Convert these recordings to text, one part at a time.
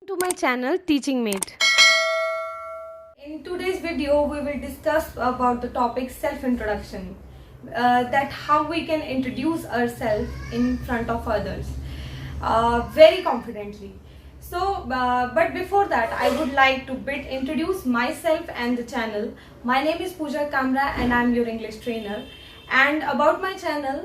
To my channel Teaching Mate. In today's video, we will discuss about the topic self-introduction. That how we can introduce ourselves in front of others very confidently. But before that, I would like to introduce myself and the channel. My name is Pooja Kamra and I am your English trainer. And about my channel,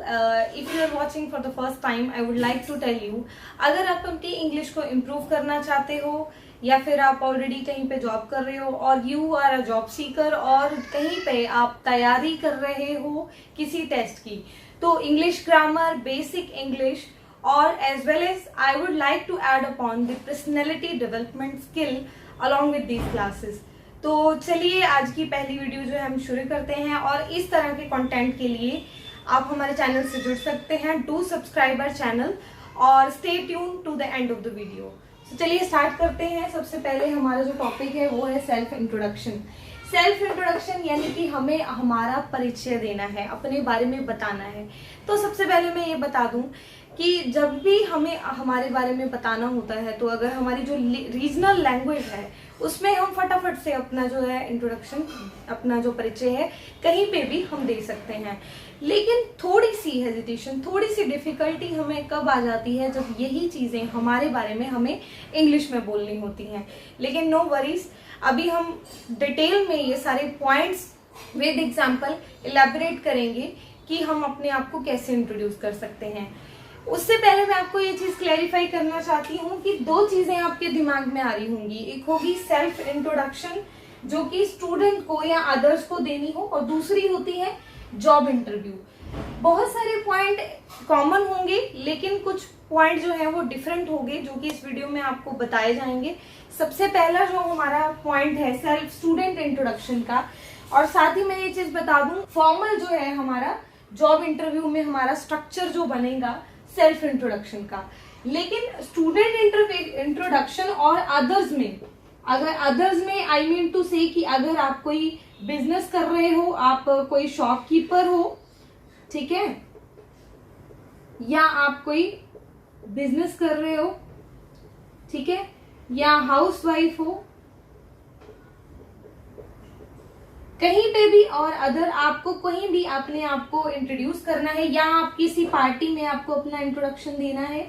if you are watching for the first time, I would like to tell you, अगर आप अपनी English को improve करना चाहते हो या फिर आप ऑलरेडी कहीं पे जॉब कर रहे हो और you are a job seeker और कहीं पे आप तैयारी कर रहे हो किसी टेस्ट की, तो इंग्लिश ग्रामर, बेसिक इंग्लिश और as well as I would like to add upon the personality development skill along with these classes. तो चलिए आज की पहली वीडियो जो है हम शुरू करते हैं और इस तरह के कंटेंट के लिए आप हमारे चैनल से जुड़ सकते हैं। डू सब्सक्राइब आवर चैनल और stay tune to the end of the video. तो चलिए स्टार्ट करते हैं। सबसे पहले हमारा जो टॉपिक है वो है सेल्फ इंट्रोडक्शन। सेल्फ इंट्रोडक्शन यानी कि हमें हमारा परिचय देना है, अपने बारे में बताना है। तो सबसे पहले मैं ये बता दूं कि जब भी हमें हमारे बारे में बताना होता है तो अगर हमारी जो रीजनल लैंग्वेज है उसमें हम फटाफट से अपना जो है इंट्रोडक्शन, अपना जो परिचय है कहीं पे भी हम दे सकते हैं। लेकिन थोड़ी सी हेजिटेशन, थोड़ी सी डिफिकल्टी हमें कब आ जाती है, जब यही चीज़ें हमारे बारे में हमें इंग्लिश में बोलनी होती हैं। लेकिन नो वरीज, अभी हम डिटेल में ये सारे पॉइंट्स विद एग्जाम्पल इलेबोरेट करेंगे कि हम अपने आप को कैसे इंट्रोड्यूस कर सकते हैं। उससे पहले मैं आपको ये चीज क्लैरिफाई करना चाहती हूँ कि दो चीजें आपके दिमाग में आ रही होंगी। एक होगी सेल्फ इंट्रोडक्शन जो कि स्टूडेंट को या अदर्स को देनी हो, और दूसरी होती है जॉब इंटरव्यू। बहुत सारे पॉइंट कॉमन होंगे लेकिन कुछ पॉइंट जो है वो डिफरेंट होंगे जो कि इस वीडियो में आपको बताए जाएंगे। सबसे पहला जो हमारा पॉइंट है सेल्फ स्टूडेंट इंट्रोडक्शन का, और साथ ही मैं ये चीज बता दूं फॉर्मल जो है हमारा जॉब इंटरव्यू में हमारा स्ट्रक्चर जो बनेगा सेल्फ इंट्रोडक्शन का। लेकिन स्टूडेंट इंट्रोडक्शन और अदर्स में, अगर अदर्स में आई मीन टू से कि अगर आप कोई बिजनेस कर रहे हो, आप कोई शॉपकीपर हो, ठीक है, या आप कोई बिजनेस कर रहे हो, ठीक है, या हाउसवाइफ हो, कहीं पे भी, और अदर आपको कहीं भी अपने आप को इंट्रोड्यूस करना है या आप किसी पार्टी में आपको अपना इंट्रोडक्शन देना है,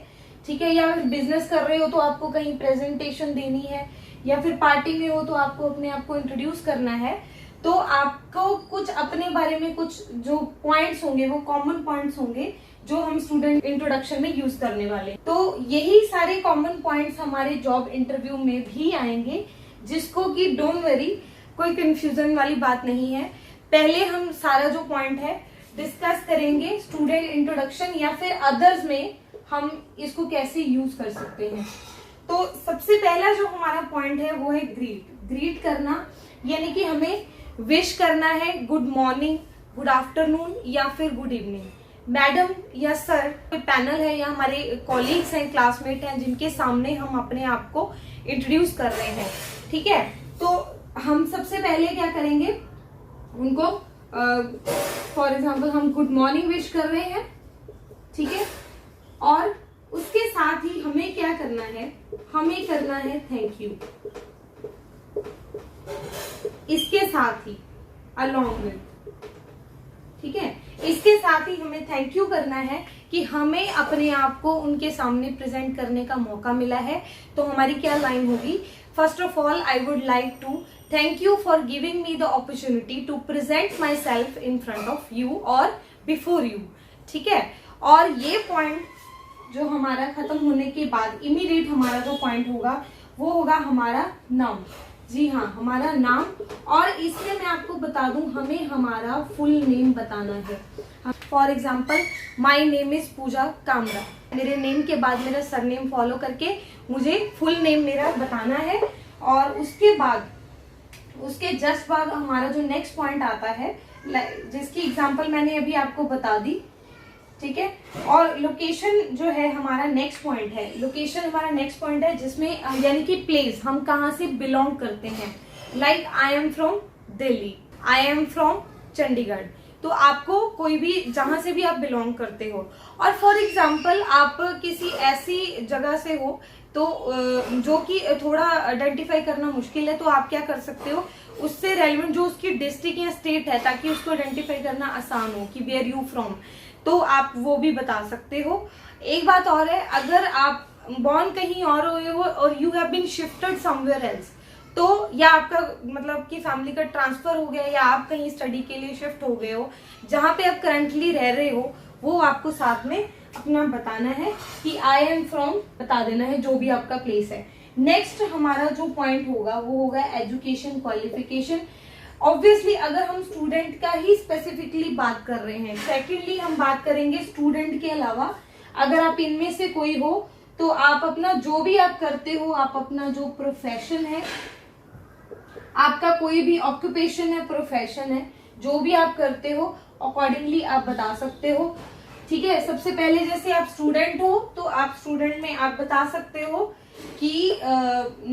ठीक है, या बिजनेस कर रहे हो तो आपको कहीं प्रेजेंटेशन देनी है, या फिर पार्टी में हो तो आपको अपने आप को इंट्रोड्यूस करना है, तो आपको कुछ अपने बारे में कुछ जो पॉइंट्स होंगे वो कॉमन पॉइंट्स होंगे जो हम स्टूडेंट इंट्रोडक्शन में यूज करने वाले। तो यही सारे कॉमन पॉइंट्स हमारे जॉब इंटरव्यू में भी आएंगे, जिसको कि डोंट वरी, कोई कंफ्यूजन वाली बात नहीं है। पहले हम सारा जो पॉइंट है डिस्कस करेंगे स्टूडेंट इंट्रोडक्शन या फिर अदर्स में हम इसको कैसे यूज कर सकते हैं। तो सबसे पहला जो हमारा पॉइंट है वो है ग्रीट करना, यानी कि हमें विश करना है गुड मॉर्निंग, गुड आफ्टरनून या फिर गुड इवनिंग। मैडम या सर, कोई पैनल है या हमारे कॉलीग्स हैं, क्लासमेट हैं जिनके सामने हम अपने आप को इंट्रोड्यूस कर रहे हैं, ठीक है, तो हम सबसे पहले क्या करेंगे, उनको फॉर एग्जाम्पल हम गुड मॉर्निंग विश कर रहे हैं, ठीक है, और उसके साथ ही हमें क्या करना है, हमें करना है थैंक यू। इसके साथ ही अलोंग विद, ठीक है, इसके साथ ही हमें थैंक यू करना है कि हमें अपने आप को उनके सामने प्रेजेंट करने का मौका मिला है। तो हमारी क्या लाइन होगी, first of all I would like to thank you for giving me the opportunity to present myself in front of you और before you, ठीक है। और ये पॉइंट जो हमारा खत्म होने के बाद इमीडिएट हमारा जो पॉइंट होगा वो होगा हमारा नाम। जी हाँ, हमारा नाम, और इसमें मैं आपको बता दूं हमें हमारा फुल नेम बताना है। For example my name is Pooja Kamra, मेरे नेम के बाद मेरा सरनेम फॉलो करके मुझे फुल नेम मेरा बताना है। और उसके बाद, उसके जस्ट बाद हमारा जो नेक्स्ट पॉइंट आता है जिसकी एग्जांपल मैंने अभी आपको बता दी, ठीक है। और लोकेशन जो है हमारा नेक्स्ट पॉइंट है, लोकेशन हमारा नेक्स्ट पॉइंट है जिसमें यानी कि प्लेस, हम कहाँ से बिलोंग करते हैं। Like I am from Delhi, I am from Chandigarh, तो आपको कोई भी जहां से भी आप बिलोंग करते हो। और फॉर एग्जाम्पल आप किसी ऐसी जगह से हो तो जो कि थोड़ा आइडेंटिफाई करना मुश्किल है, तो आप क्या कर सकते हो, उससे रेलिवेंट जो उसकी डिस्ट्रिक्ट या स्टेट है, ताकि उसको आइडेंटिफाई करना आसान हो कि वेयर यू फ्रॉम, तो आप वो भी बता सकते हो। एक बात और है, अगर आप बॉर्न कहीं और हुए हो और you have been shifted somewhere else, तो या आपका मतलब कि फैमिली का ट्रांसफर हो गया या आप कहीं स्टडी के लिए शिफ्ट हो गए हो, जहाँ पे आप करंटली रह रहे हो वो आपको साथ में अपना बताना है कि आई एम फ्रॉम, बता देना है जो भी आपका प्लेस है। नेक्स्ट हमारा जो पॉइंट होगा वो होगा एजुकेशन क्वालिफिकेशन। ऑब्वियसली अगर हम स्टूडेंट का ही स्पेसिफिकली बात कर रहे हैं, सेकेंडली हम बात करेंगे स्टूडेंट के अलावा, अगर आप इनमें से कोई हो तो आप अपना जो भी आप करते हो, आप अपना जो प्रोफेशन है, आपका कोई भी ऑक्यूपेशन है, प्रोफेशन है, जो भी आप करते हो अकॉर्डिंगली आप बता सकते हो। ठीक है, सबसे पहले जैसे आप स्टूडेंट हो तो आप स्टूडेंट में आप बता सकते हो कि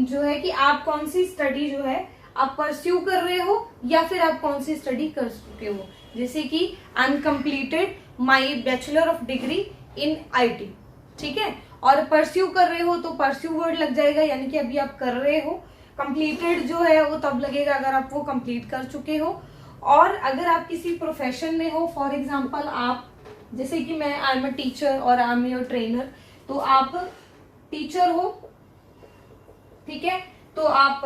जो है कि आप कौन सी स्टडी जो है आप परस्यू कर रहे हो या फिर आप कौन सी स्टडी कर चुके हो। जैसे कि uncompleted my bachelor of degree in IT, ठीक है, और परस्यू कर रहे हो तो परस्यू वर्ड लग जाएगा, यानी कि अभी आप कर रहे हो। कंप्लीटेड जो है वो तब लगेगा अगर आप वो कंप्लीट कर चुके हो। और अगर आप किसी प्रोफेशन में हो, फॉर एग्जांपल आप, जैसे कि मैं आई एम अ टीचर और आई एम योर ट्रेनर, तो आप टीचर हो, ठीक है, तो आप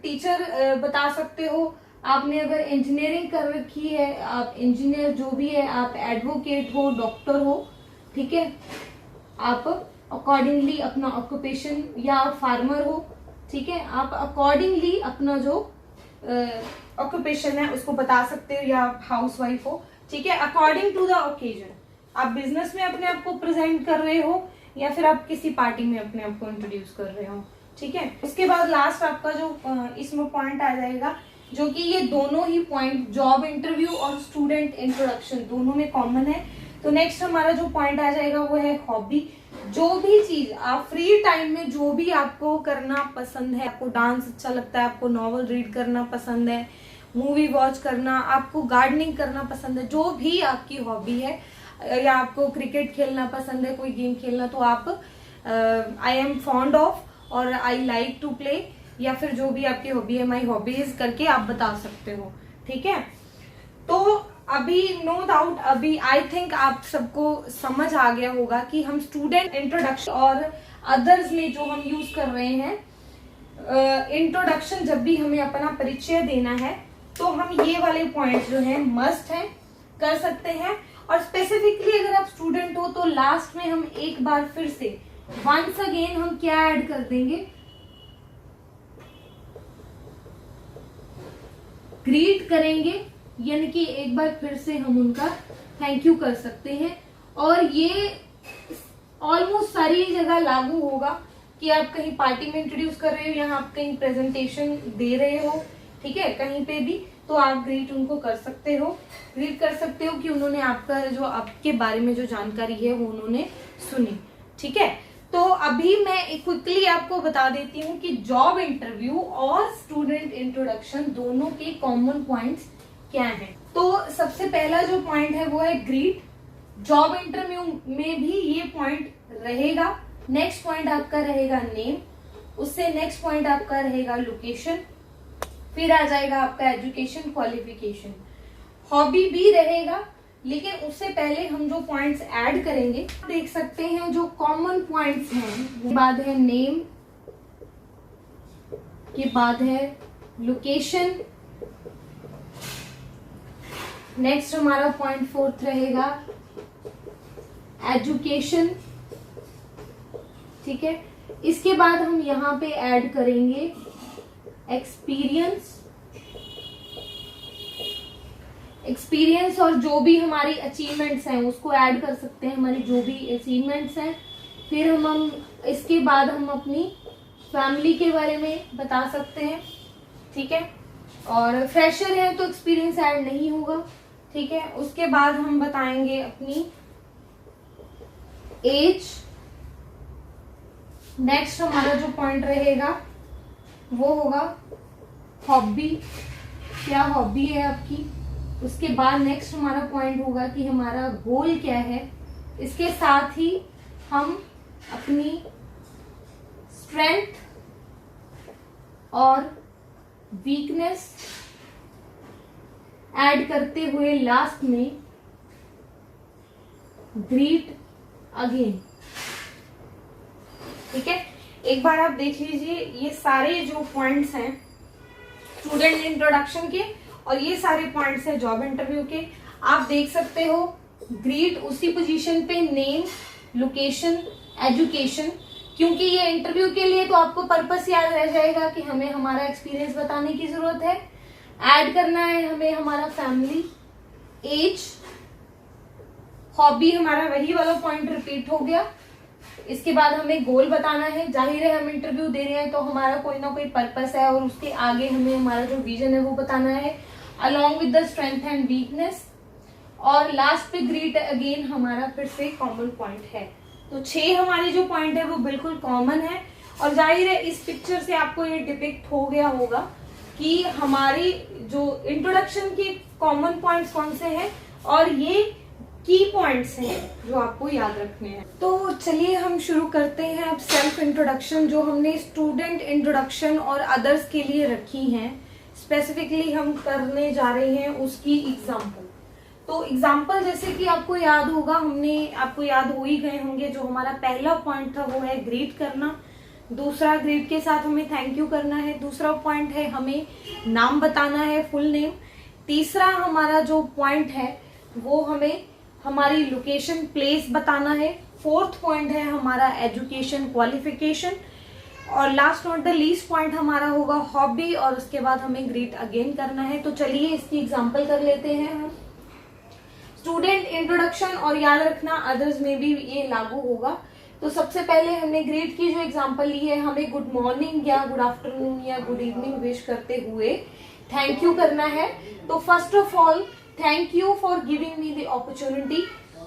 टीचर बता सकते हो। आपने अगर इंजीनियरिंग कर रखी है, आप इंजीनियर जो भी है, आप एडवोकेट हो, डॉक्टर हो, ठीक है, आप अकॉर्डिंगली अपना ऑक्यूपेशन, या फार्मर हो, ठीक है, आप अकॉर्डिंगली अपना जो ऑक्यूपेशन है उसको बता सकते हो, या हाउसवाइफ हो, ठीक है, अकॉर्डिंग टू द ओकेजन। आप बिजनेस में अपने आप को प्रेजेंट कर रहे हो या फिर आप किसी पार्टी में अपने आप को इंट्रोड्यूस कर रहे हो, ठीक है। उसके बाद लास्ट आपका जो इसमें पॉइंट आ जाएगा, जो कि ये दोनों ही पॉइंट जॉब इंटरव्यू और स्टूडेंट इंट्रोडक्शन दोनों में कॉमन है। तो नेक्स्ट हमारा जो पॉइंट आ जाएगा वो है हॉबी। जो भी चीज आप फ्री टाइम में जो भी आपको करना पसंद है, आपको डांस अच्छा लगता है, आपको नॉवल रीड करना पसंद है, मूवी वॉच करना, आपको गार्डनिंग करना पसंद है, जो भी आपकी हॉबी है, या आपको क्रिकेट खेलना पसंद है, कोई गेम खेलना, तो आप आई एम फॉन्ड ऑफ और आई लाइक टू प्ले, या फिर जो भी आपकी हॉबी है, माई हॉबीज करके आप बता सकते हो, ठीक है। तो अभी नो डाउट, अभी आई थिंक आप सबको समझ आ गया होगा कि हम स्टूडेंट इंट्रोडक्शन और अदर्स में जो हम यूज कर रहे हैं, इंट्रोडक्शन जब भी हमें अपना परिचय देना है तो हम ये वाले पॉइंट्स जो है मस्ट है, कर सकते हैं। और स्पेसिफिकली अगर आप स्टूडेंट हो तो लास्ट में हम एक बार फिर से वंस अगेन हम क्या ऐड कर देंगे, ग्रीट करेंगे, यानी कि एक बार फिर से हम उनका थैंक यू कर सकते हैं। और ये ऑलमोस्ट सारी जगह लागू होगा कि आप कहीं पार्टी में इंट्रोड्यूस कर रहे हो या आप कहीं प्रेजेंटेशन दे रहे हो, ठीक है, कहीं पे भी, तो आप ग्रीट उनको कर सकते हो। ग्रीट कर सकते हो कि उन्होंने आपका जो आपके बारे में जो जानकारी है वो उन्होंने सुनी, ठीक है। तो अभी मैं क्विकली आपको बता देती हूँ कि जॉब इंटरव्यू और स्टूडेंट इंट्रोडक्शन दोनों के कॉमन पॉइंट्स क्या हैं। तो सबसे पहला जो पॉइंट है वो है ग्रीट। जॉब इंटरव्यू में भी ये पॉइंट रहेगा। नेक्स्ट पॉइंट आपका रहेगा नेम, उससे नेक्स्ट पॉइंट आपका रहेगा लोकेशन, फिर आ जाएगा आपका एजुकेशन क्वालिफिकेशन। हॉबी भी रहेगा, लेकिन उससे पहले हम जो पॉइंट्स ऐड करेंगे देख सकते हैं जो कॉमन पॉइंट्स हैं। के बाद है नेम, के बाद है लोकेशन, नेक्स्ट हमारा पॉइंट 4 रहेगा एजुकेशन, ठीक है। इसके बाद हम यहाँ पे ऐड करेंगे एक्सपीरियंस, एक्सपीरियंस और जो भी हमारी अचीवमेंट्स हैं उसको ऐड कर सकते हैं, हमारी जो भी अचीवमेंट्स हैं। फिर हम इसके बाद हम अपनी फैमिली के बारे में बता सकते हैं, ठीक है। और फ्रेशर है तो एक्सपीरियंस ऐड नहीं होगा, ठीक है। उसके बाद हम बताएंगे अपनी एज। नेक्स्ट हमारा जो पॉइंट रहेगा वो होगा हॉबी, क्या हॉबी है आपकी। उसके बाद नेक्स्ट हमारा पॉइंट होगा कि हमारा गोल क्या है। इसके साथ ही हम अपनी स्ट्रेंथ और वीकनेस ऐड करते हुए लास्ट में ग्रीट अगेन। ठीक है, एक बार आप देख लीजिए, ये सारे जो पॉइंट्स हैं स्टूडेंट इंट्रोडक्शन के और ये सारे पॉइंट्स हैं जॉब इंटरव्यू के। आप देख सकते हो ग्रीट उसी पोजीशन पे, नेम, लोकेशन, एजुकेशन, क्योंकि ये इंटरव्यू के लिए तो आपको पर्पस याद रह जाएगा कि हमें हमारा एक्सपीरियंस बताने की जरूरत है। ऐड करना है हमें हमारा फैमिली, एज, हॉबी, हमारा वही वाला पॉइंट रिपीट हो गया। इसके बाद हमें गोल बताना है, जाहिर है हम इंटरव्यू दे रहे हैं तो हमारा कोई ना कोई पर्पस है और उसके आगे हमें हमारा जो विजन है वो बताना है, along with the strength and weakness. और लास्ट पे ग्रीट अगेन हमारा फिर से कॉमन पॉइंट है। तो 6 हमारे जो पॉइंट है वो बिल्कुल कॉमन है और जाहिर है इस पिक्चर से आपको ये डिपिक्ट हो गया होगा कि हमारी जो इंट्रोडक्शन के कॉमन पॉइंट्स कौन से हैं और ये की पॉइंट्स हैं जो आपको याद रखने हैं। तो चलिए हम शुरू करते हैं अब सेल्फ इंट्रोडक्शन जो हमने स्टूडेंट इंट्रोडक्शन और अदर्स के लिए रखी हैं। स्पेसिफिकली हम करने जा रहे हैं उसकी एग्जाम्पल। तो एग्जाम्पल जैसे कि आपको याद होगा, आपको याद हो ही गए होंगे, जो हमारा पहला पॉइंट था वो है ग्रीट करना। दूसरा, ग्रीट के साथ हमें थैंक यू करना है। दूसरा पॉइंट है हमें नाम बताना है, फुल नेम। तीसरा हमारा जो पॉइंट है वो हमें हमारी लोकेशन, प्लेस बताना है। फोर्थ पॉइंट है हमारा एजुकेशन, क्वालिफिकेशन। और last not the least point हमारा होगा हॉबी और उसके बाद हमें ग्रीट अगेन करना है। तो चलिए इसकी एग्जांपल कर लेते हैं हम। स्टूडेंट इंट्रोडक्शन और याद रखना अदर्स में भी ये लागू होगा। तो सबसे पहले हमने ग्रीट की जो एग्जांपल ली है, हमें गुड मॉर्निंग या गुड आफ्टरनून या गुड इवनिंग विश करते हुए थैंक यू करना है। तो first of all, thank you for giving me the opportunity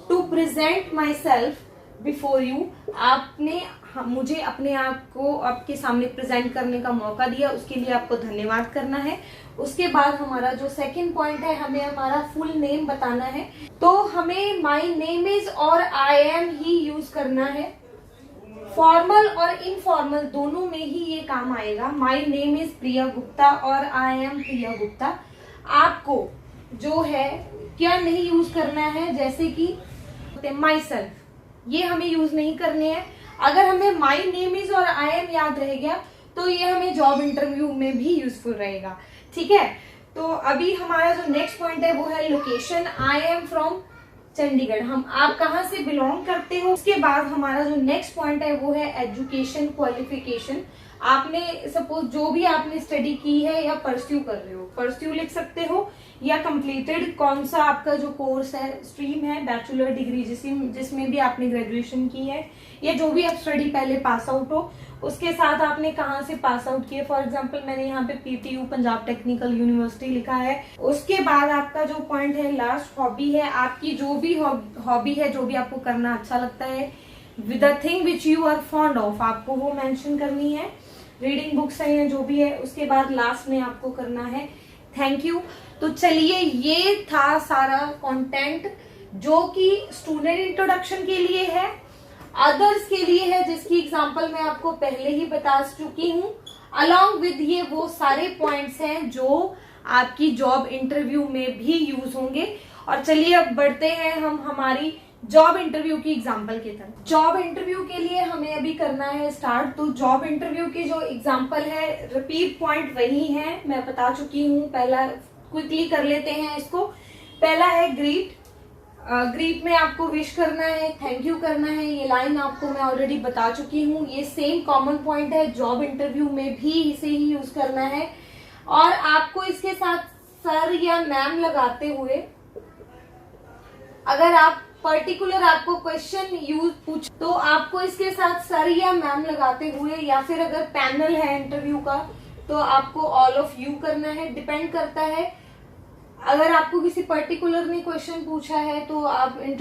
to present myself before you. आपने मुझे अपने आप को आपके सामने प्रेजेंट करने का मौका दिया, उसके लिए आपको धन्यवाद करना है। उसके बाद हमारा जो सेकंड पॉइंट है, हमें हमारा फुल नेम बताना है। तो हमें माई नेम इज और आई एम ही यूज करना है। फॉर्मल और इनफॉर्मल दोनों में ही ये काम आएगा। माई नेम इज प्रिया गुप्ता और आई एम प्रिया गुप्ता। आपको जो है क्या नहीं यूज करना है, जैसे कि माई सेल्फ, ये हमें यूज नहीं करने हैं। अगर हमें माई नेम इज और आई एम याद रह गया तो ये हमें जॉब इंटरव्यू में भी यूजफुल रहेगा। ठीक है, तो अभी हमारा जो नेक्स्ट पॉइंट है वो है location. I am from Chandigarh, आप कहाँ से बिलोंग करते हो। उसके बाद हमारा जो नेक्स्ट पॉइंट है वो है एजुकेशन, क्वालिफिकेशन। आपने सपोज जो भी आपने स्टडी की है या परस्यू कर रहे हो, परस्यू लिख सकते हो, या कंप्लीटेड, कौन सा आपका जो कोर्स है, स्ट्रीम है, बैचलर डिग्री जिसमें भी आपने ग्रेजुएशन की है, या जो भी आप स्टडी पहले पास आउट हो, उसके साथ आपने कहाँ से पास आउट किया। फॉर एग्जांपल मैंने यहाँ पे पीटीयू पंजाब टेक्निकल यूनिवर्सिटी लिखा है। उसके बाद आपका जो पॉइंट है लास्ट, हॉबी है। आपकी जो भी हॉबी है, जो भी आपको करना अच्छा लगता है, with the thing which you are fond of, आपको वो मेंशन करनी है। रीडिंग बुक्स है या जो भी है। उसके बाद लास्ट में आपको करना है थैंक यू। तो चलिए, ये था सारा कंटेंट जो कि स्टूडेंट इंट्रोडक्शन के लिए है, अदर्स के लिए है, जिसकी एग्जांपल मैं आपको पहले ही बता चुकी हूँ। अलॉन्ग विद ये वो सारे पॉइंट्स हैं जो आपकी जॉब इंटरव्यू में भी यूज होंगे। और चलिए अब बढ़ते हैं हम हमारी जॉब इंटरव्यू की एग्जांपल की तरफ। जॉब इंटरव्यू के लिए हमें अभी करना है स्टार्ट। तो जॉब इंटरव्यू की जो एग्जांपल है, रिपीट पॉइंट वही है, मैं बता चुकी हूँ। पहला क्विकली कर लेते हैं इसको। पहला है ग्रीट। ग्रीट में आपको विश करना है, थैंक यू करना है। ये लाइन आपको मैं ऑलरेडी बता चुकी हूँ। ये सेम कॉमन पॉइंट है, जॉब इंटरव्यू में भी इसे ही यूज करना है। और आपको इसके साथ सर या मैम लगाते हुए, अगर आप पर्टिकुलर आपको क्वेश्चन पूछ तो आपको इसके साथ सर या मैम लगाते हुए, या फिर अगर पैनल है इंटरव्यू का तो आपको ऑल ऑफ यू करना है। डिपेंड करता है, अगर आपको किसी पर्टिकुलर ने क्वेश्चन पूछा है तो आप